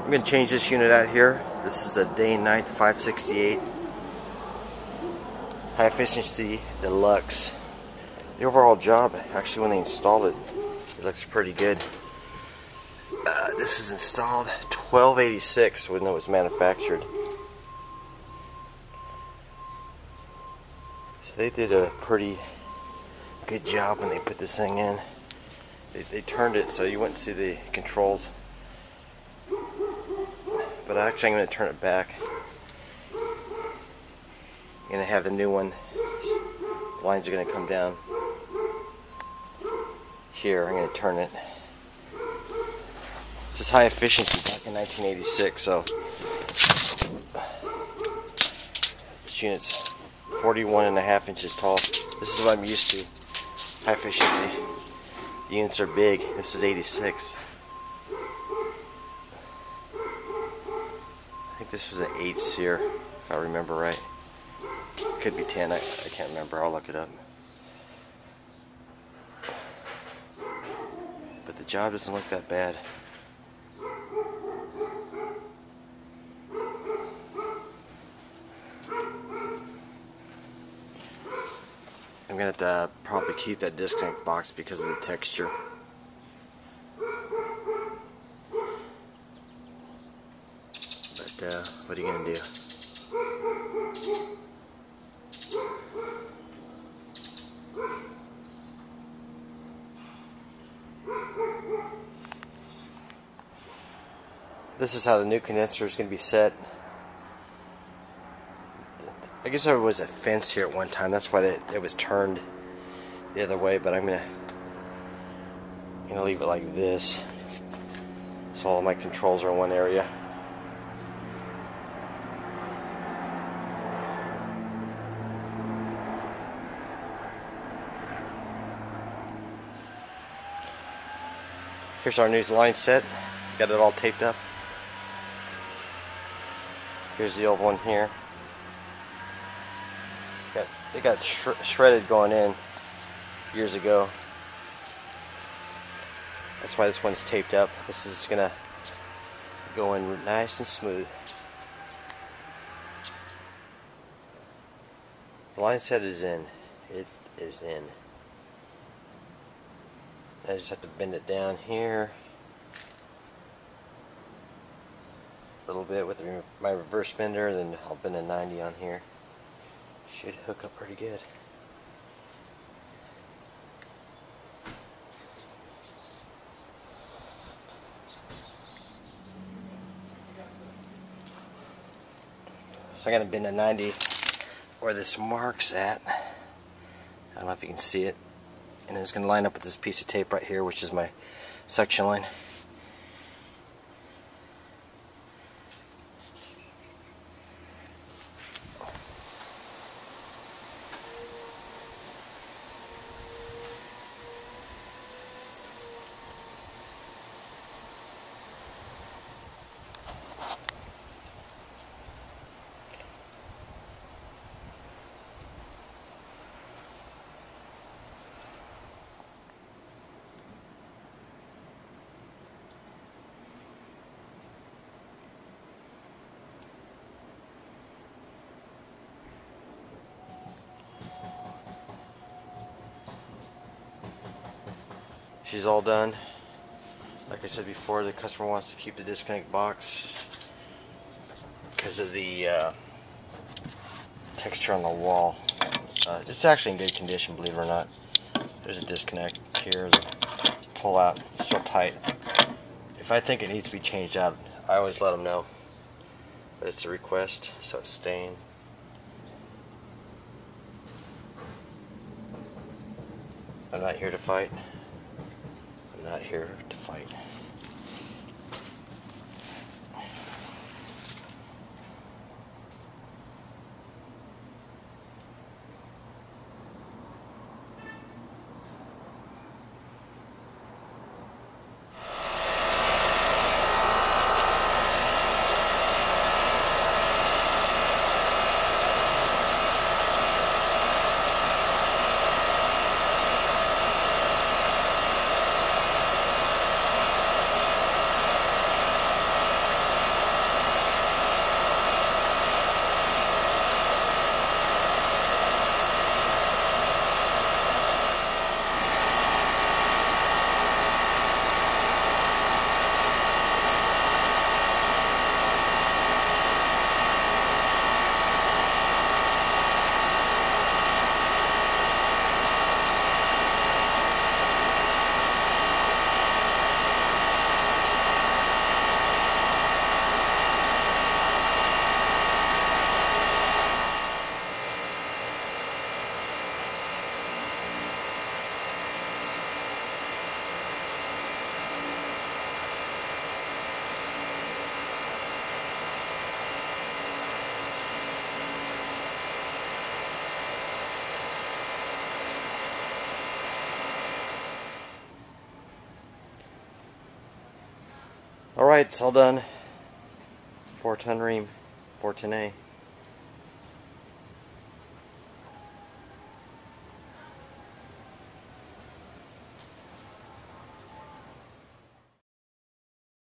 I'm going to change this unit out here. This is a day and night 568 high efficiency deluxe. The overall job, actually when they installed it, it looks pretty good. This is installed 1286 when it was manufactured. So they did a pretty good job when they put this thing in. They turned it so you wouldn't see the controls. But actually I'm going to turn it back. I'm going to have the new one. The lines are going to come down here. I'm going to turn it. This is high efficiency back in 1986, so this unit's 41.5 inches tall. This is what I'm used to. High efficiency. The units are big. This is 86. I think this was an 8 SEER, if I remember right. Could be 10. I can't remember. I'll look it up. But the job doesn't look that bad. I'm going to have to probably keep that disconnect box because of the texture. But what are you going to do? This is how the new condenser is going to be set. I guess there was a fence here at one time. That's why it was turned the other way. But I'm gonna leave it like this, so all of my controls are in one area. Here's our new line set. Got it all taped up. Here's the old one here. It got shredded going in years ago. That's why this one's taped up. This is gonna go in nice and smooth. The line set is in. It is in. I just have to bend it down here a little bit with my reverse bender, then I'll bend a 90 on here. Should hook up pretty good. So I'm going to bend a 90 where this mark's at. I don't know if you can see it. And it's going to line up with this piece of tape right here, which is my suction line. She's all done. Like I said before, the customer wants to keep the disconnect box because of the texture on the wall. It's actually in good condition, believe it or not. There's a disconnect here, the pull out, it's still tight. If I think it needs to be changed out, I always let them know. But it's a request, so it's staying. I'm not here to fight. I'm not here to fight. Alright, it's all done. 4-ton Rheem, 410A.